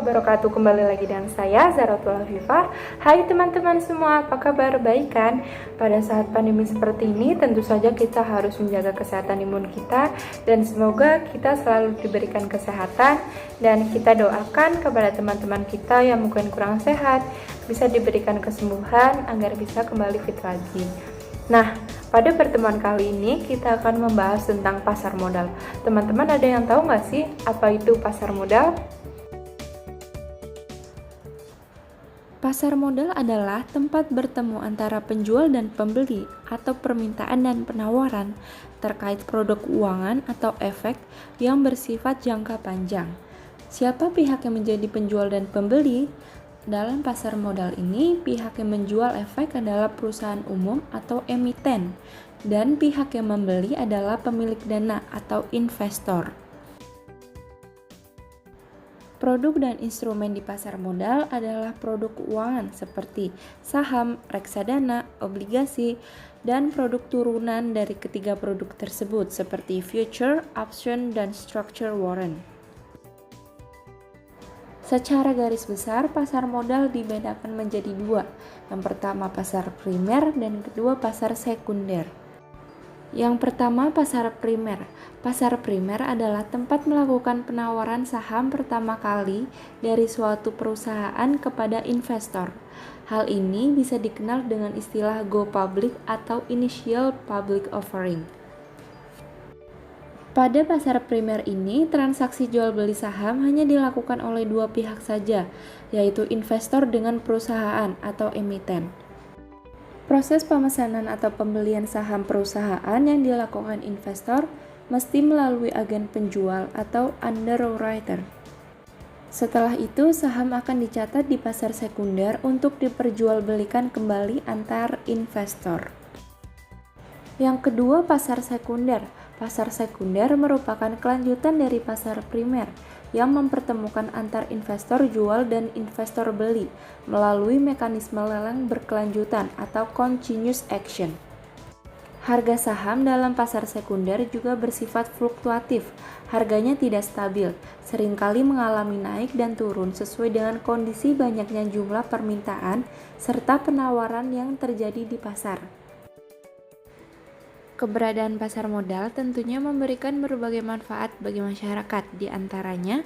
wabarakatuh. Kembali lagi dengan saya Zaratul Afifah. Hai teman-teman semua, apa kabar? Baik kan? Pada saat pandemi seperti ini tentu saja kita harus menjaga kesehatan imun kita, dan semoga kita selalu diberikan kesehatan, dan kita doakan kepada teman-teman kita yang mungkin kurang sehat bisa diberikan kesembuhan agar bisa kembali fit lagi. Nah, pada pertemuan kali ini kita akan membahas tentang pasar modal. Teman-teman ada yang tahu nggak sih apa itu pasar modal? Pasar modal adalah tempat bertemu antara penjual dan pembeli atau permintaan dan penawaran terkait produk keuangan atau efek yang bersifat jangka panjang. Siapa pihak yang menjadi penjual dan pembeli? Dalam pasar modal ini, pihak yang menjual efek adalah perusahaan umum atau emiten, dan pihak yang membeli adalah pemilik dana atau investor. Produk dan instrumen di pasar modal adalah produk keuangan seperti saham, reksadana, obligasi, dan produk turunan dari ketiga produk tersebut seperti future, option, dan structure warrant. Secara garis besar, pasar modal dibedakan menjadi dua. Yang pertama pasar primer dan kedua pasar sekunder. Yang pertama, pasar primer. Pasar primer adalah tempat melakukan penawaran saham pertama kali dari suatu perusahaan kepada investor. Hal ini bisa dikenal dengan istilah go public atau initial public offering. Pada pasar primer ini, transaksi jual beli saham hanya dilakukan oleh dua pihak saja, yaitu investor dengan perusahaan atau emiten. Proses pemesanan atau pembelian saham perusahaan yang dilakukan investor mesti melalui agen penjual atau underwriter. Setelah itu, saham akan dicatat di pasar sekunder untuk diperjualbelikan kembali antar investor. Yang kedua, pasar sekunder. Pasar sekunder merupakan kelanjutan dari pasar primer yang mempertemukan antar investor jual dan investor beli melalui mekanisme lelang berkelanjutan atau continuous action. Harga saham dalam pasar sekunder juga bersifat fluktuatif, harganya tidak stabil, seringkali mengalami naik dan turun sesuai dengan kondisi banyaknya jumlah permintaan serta penawaran yang terjadi di pasar. Keberadaan pasar modal tentunya memberikan berbagai manfaat bagi masyarakat, di antaranya: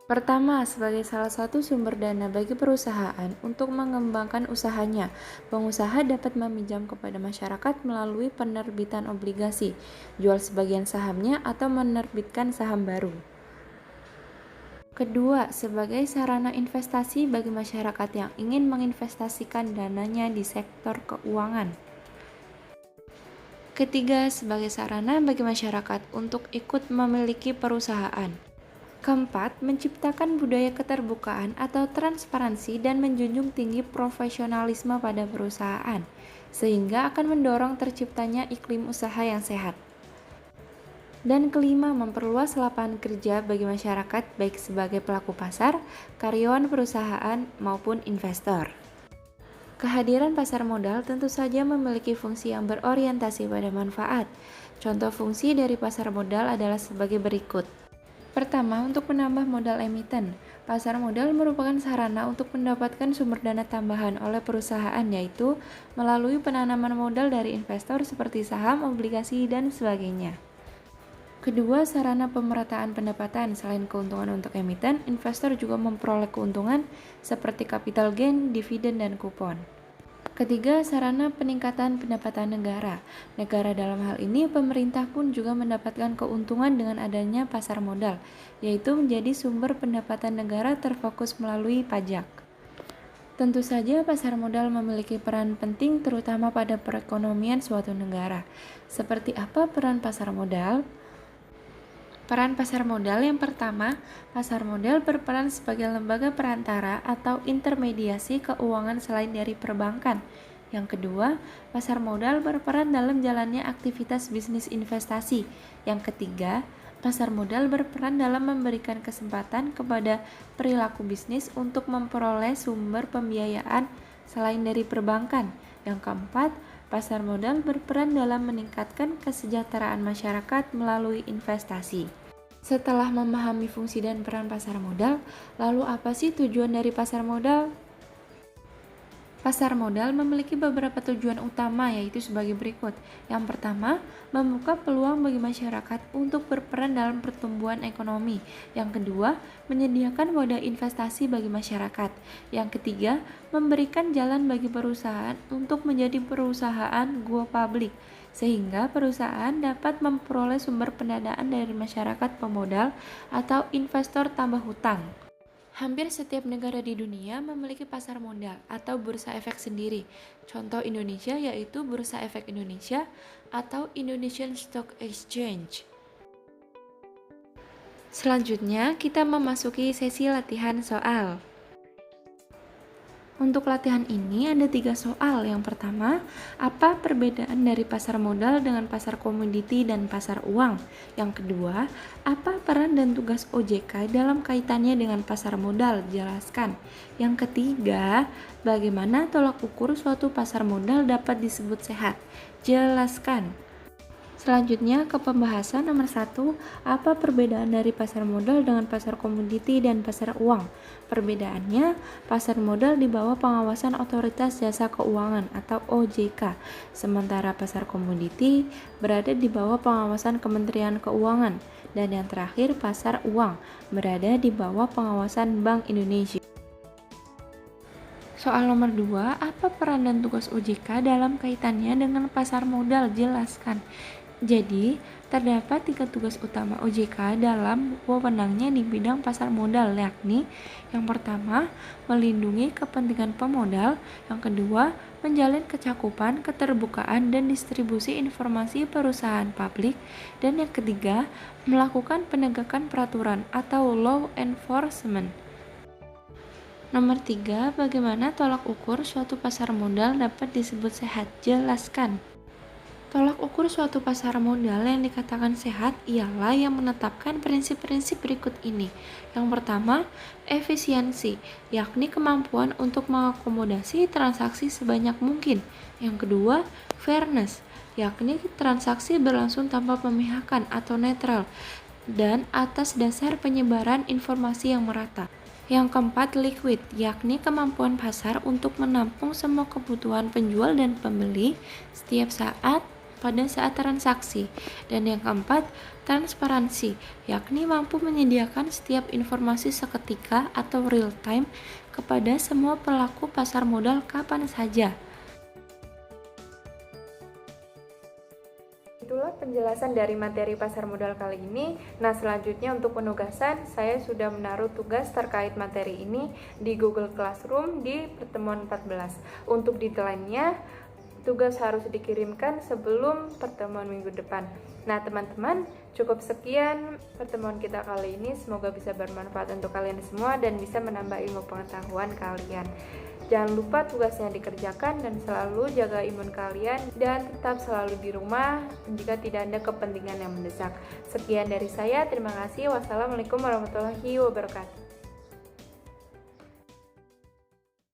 pertama, sebagai salah satu sumber dana bagi perusahaan untuk mengembangkan usahanya, pengusaha dapat meminjam kepada masyarakat melalui penerbitan obligasi, jual sebagian sahamnya atau menerbitkan saham baru. Kedua, sebagai sarana investasi bagi masyarakat yang ingin menginvestasikan dananya di sektor keuangan. Ketiga, sebagai sarana bagi masyarakat untuk ikut memiliki perusahaan. Keempat, menciptakan budaya keterbukaan atau transparansi dan menjunjung tinggi profesionalisme pada perusahaan, sehingga akan mendorong terciptanya iklim usaha yang sehat. Dan kelima, memperluas lapangan kerja bagi masyarakat baik sebagai pelaku pasar, karyawan perusahaan, maupun investor. Kehadiran pasar modal tentu saja memiliki fungsi yang berorientasi pada manfaat. Contoh fungsi dari pasar modal adalah sebagai berikut. Pertama, untuk menambah modal emiten. Pasar modal merupakan sarana untuk mendapatkan sumber dana tambahan oleh perusahaan, yaitu melalui penanaman modal dari investor seperti saham, obligasi, dan sebagainya. Kedua, sarana pemerataan pendapatan. Selain keuntungan untuk emiten, investor juga memperoleh keuntungan seperti capital gain, dividen, dan kupon. Ketiga, sarana peningkatan pendapatan negara. Negara dalam hal ini, pemerintah pun juga mendapatkan keuntungan dengan adanya pasar modal, yaitu menjadi sumber pendapatan negara terfokus melalui pajak. Tentu saja pasar modal memiliki peran penting terutama pada perekonomian suatu negara. Seperti apa peran pasar modal? Peran pasar modal yang pertama, pasar modal berperan sebagai lembaga perantara atau intermediasi keuangan selain dari perbankan. Yang kedua, pasar modal berperan dalam jalannya aktivitas bisnis investasi. Yang ketiga, pasar modal berperan dalam memberikan kesempatan kepada perilaku bisnis untuk memperoleh sumber pembiayaan selain dari perbankan. Yang keempat, pasar modal berperan dalam meningkatkan kesejahteraan masyarakat melalui investasi. Setelah memahami fungsi dan peran pasar modal, lalu apa sih tujuan dari pasar modal? Pasar modal memiliki beberapa tujuan utama, yaitu sebagai berikut. Yang pertama, membuka peluang bagi masyarakat untuk berperan dalam pertumbuhan ekonomi. Yang kedua, menyediakan wadah investasi bagi masyarakat. Yang ketiga, memberikan jalan bagi perusahaan untuk menjadi perusahaan go public, sehingga perusahaan dapat memperoleh sumber pendanaan dari masyarakat pemodal atau investor tambah hutang. Hampir setiap negara di dunia memiliki pasar modal atau bursa efek sendiri. Contoh Indonesia yaitu Bursa Efek Indonesia atau Indonesian Stock Exchange. Selanjutnya, kita memasuki sesi latihan soal. Untuk latihan ini ada 3 soal. Yang pertama, apa perbedaan dari pasar modal dengan pasar komoditi dan pasar uang? Yang kedua, apa peran dan tugas OJK dalam kaitannya dengan pasar modal? Jelaskan. Yang ketiga, bagaimana tolak ukur suatu pasar modal dapat disebut sehat? Jelaskan. Selanjutnya ke pembahasan nomor 1, apa perbedaan dari pasar modal dengan pasar komoditi dan pasar uang? Perbedaannya, pasar modal di bawah pengawasan Otoritas Jasa Keuangan atau OJK, sementara pasar komoditi berada di bawah pengawasan Kementerian Keuangan, dan yang terakhir pasar uang berada di bawah pengawasan Bank Indonesia. Soal nomor 2, apa peran dan tugas OJK dalam kaitannya dengan pasar modal? Jelaskan. Jadi, terdapat 3 tugas utama OJK dalam wewenangnya di bidang pasar modal, yakni yang pertama, melindungi kepentingan pemodal, yang kedua, menjalin kecakupan, keterbukaan, dan distribusi informasi perusahaan publik, dan yang ketiga, melakukan penegakan peraturan atau law enforcement. Nomor 3, bagaimana tolak ukur suatu pasar modal dapat disebut sehat? Jelaskan. Tolak ukur suatu pasar modal yang dikatakan sehat ialah yang menetapkan prinsip-prinsip berikut ini. Yang pertama, efisiensi, yakni kemampuan untuk mengakomodasi transaksi sebanyak mungkin. Yang kedua, fairness, yakni transaksi berlangsung tanpa pemihakan atau netral dan atas dasar penyebaran informasi yang merata. Yang keempat, liquid, yakni kemampuan pasar untuk menampung semua kebutuhan penjual dan pembeli setiap saat pada saat transaksi. Dan yang keempat, transparansi, yakni mampu menyediakan setiap informasi seketika atau real time kepada semua pelaku pasar modal kapan saja. Itulah penjelasan dari materi pasar modal kali ini. Nah, selanjutnya untuk penugasan, saya sudah menaruh tugas terkait materi ini di Google Classroom di pertemuan 14. Untuk detailnya, tugas harus dikirimkan sebelum pertemuan minggu depan. Nah, teman-teman, cukup sekian pertemuan kita kali ini. Semoga bisa bermanfaat untuk kalian semua dan bisa menambah ilmu pengetahuan kalian. Jangan lupa tugasnya dikerjakan dan selalu jaga imun kalian dan tetap selalu di rumah jika tidak ada kepentingan yang mendesak. Sekian dari saya, terima kasih. Wassalamualaikum warahmatullahi wabarakatuh.